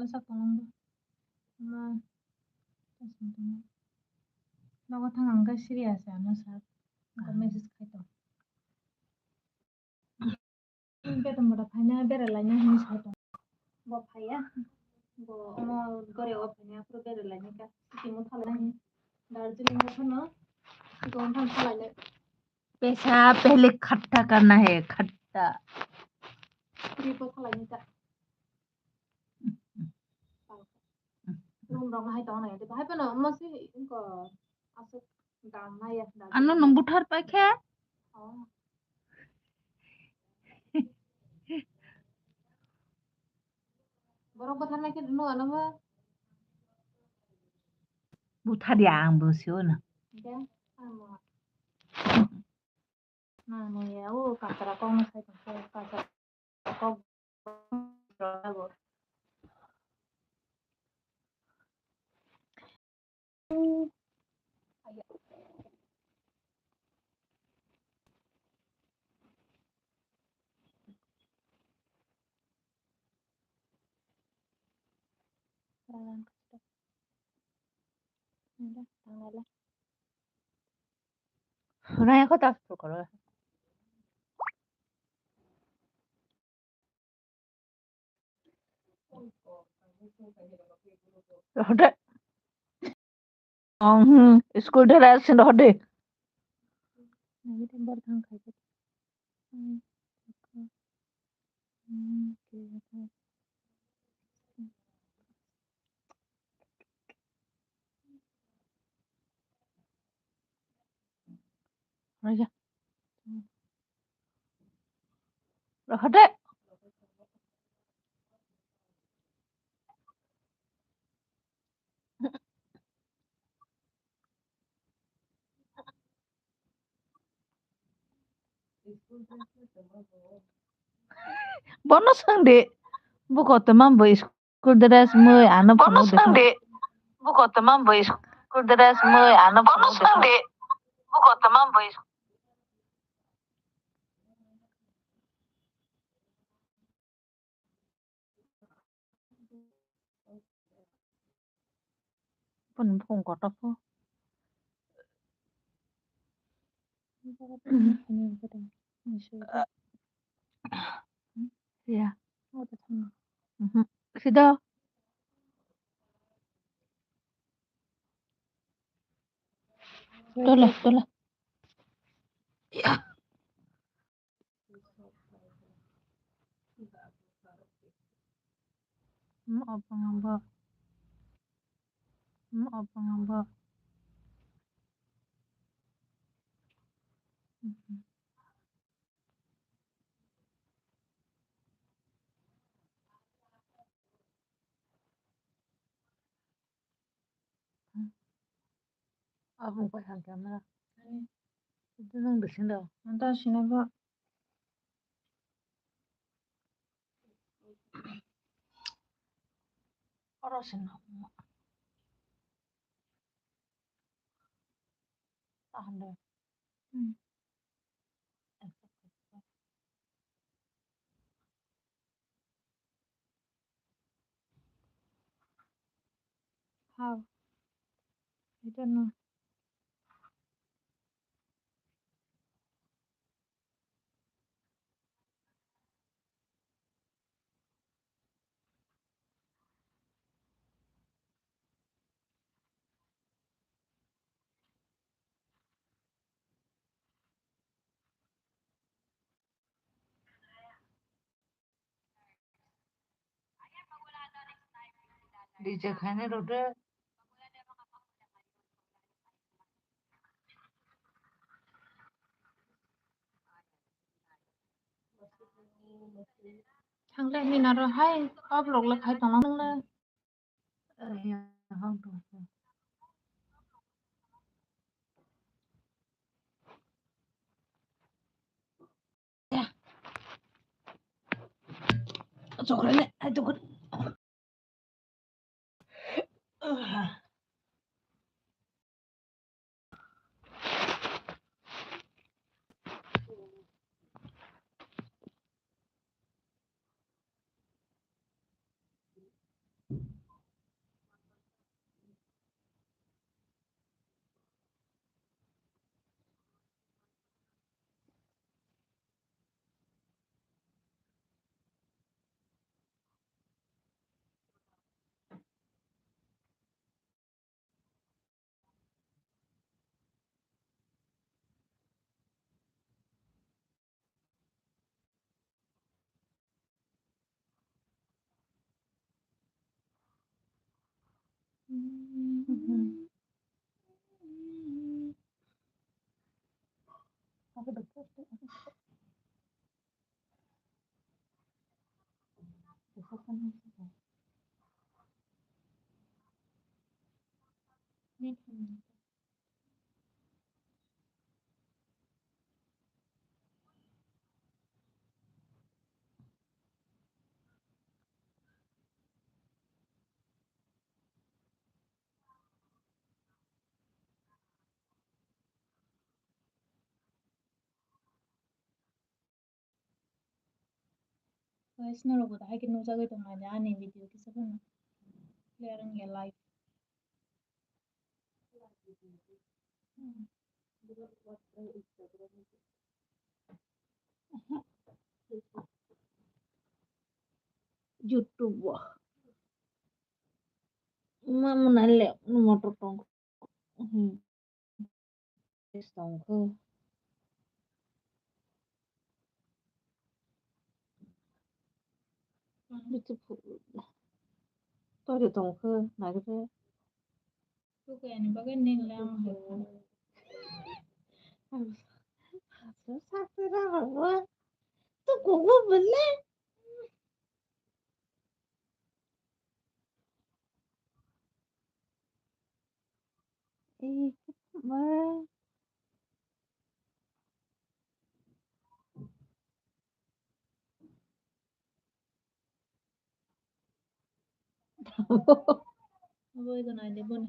sak tong ma nago tangang ga serious ano sak ga message khai tong betom bora phaina beralaina hini sa tong bo phaya bo omo gore o phaina pro beralaina ka timo thalai Darjeeling में था ना कौन था खलाने पैसा पहले खट्टा करना है खट्टा ट्रिप खलाने का रूम रंग हाय तो नहीं तो भाई पे ना मसी इनको आसे दाम ना या anu nembuthar pakai borong pathan na ke dunu ano ba buthar yang bosiona ya amo na mo ya o kakara ko na sai to kakara ko rago raya ko tak to karo hode school dress sin hode ini tembar thang khai ke raya hode bonus sang de buko teman boy school dress moy ana bonus sang de buko teman boy school dress moy ana bonus sang de buko teman boy pun phone ko to po ya sudah tolah ya apa ngamba abang pasang kamera itu nang besin dah anta sina ba orosin tahan deh how I don't know DJ खाने रोटे thang le ni na ro hai op lok la khai tong nang le ya hang tuh ya coklatnya aduh Aku udah posting. Besok kan Ini kan. Guys, narabot ay kinusagay itong ani video kisa pa na. Clear nga live. YouTube wah. Mama nalle motor tong. Tong ke. Beautiful. Tôi tong ke na ke. Tu kaya ni bagay ning lang headphone. Sakit apa? Tu kuku beli. Mà Abo ito na di bon.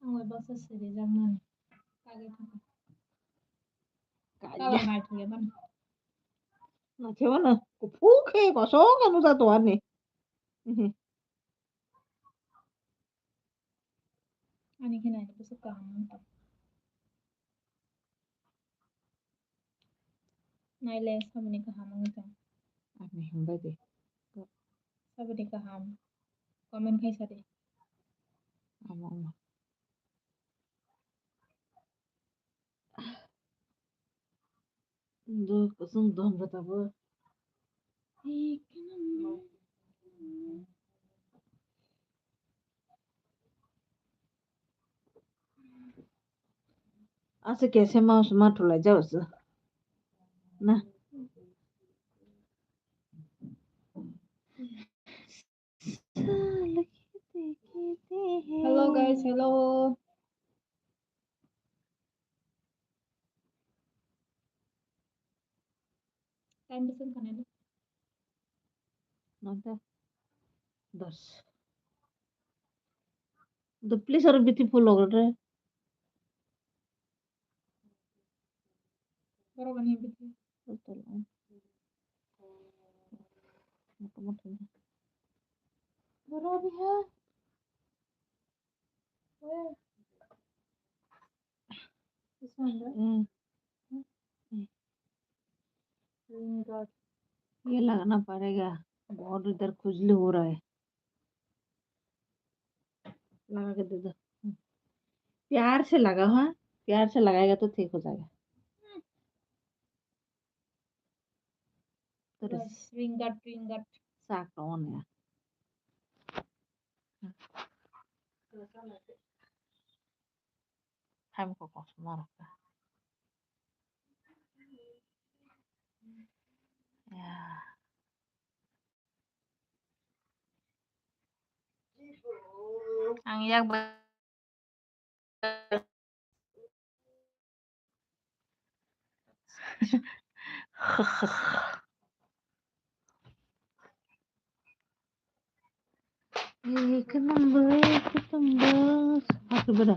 Ang way basa siri jang na. Kage tu. Kala cả ngai tu ya ban. mà thiếu nữa của phú khê có số cái nó ra tuần này Ani kina ni besok kaham. Naile sabni kaham ngita. này không phải gì Sabni kaham. Comment khai sa de. ama do kusung dom rata bo ऐसे कैसे mouse मार ठुला जाओ ना Hello guys, hello. Time besan kan ada. नंतर 10 the place are beautiful log रहे Baru bani betul. betul motor Baru abi ha. Where? This one, right? Green dot. ये लगाना पड़ेगा बहुत इधर खुजली हो रहा है लगा के दे दो प्यार से लगा हाँ प्यार से लगाएगा तो ठीक हो जाएगा तो Guys, ring dot. साक ऑन है हमको कौन मारो का या Ang yak ba. एक नंबर हाथ बड़ा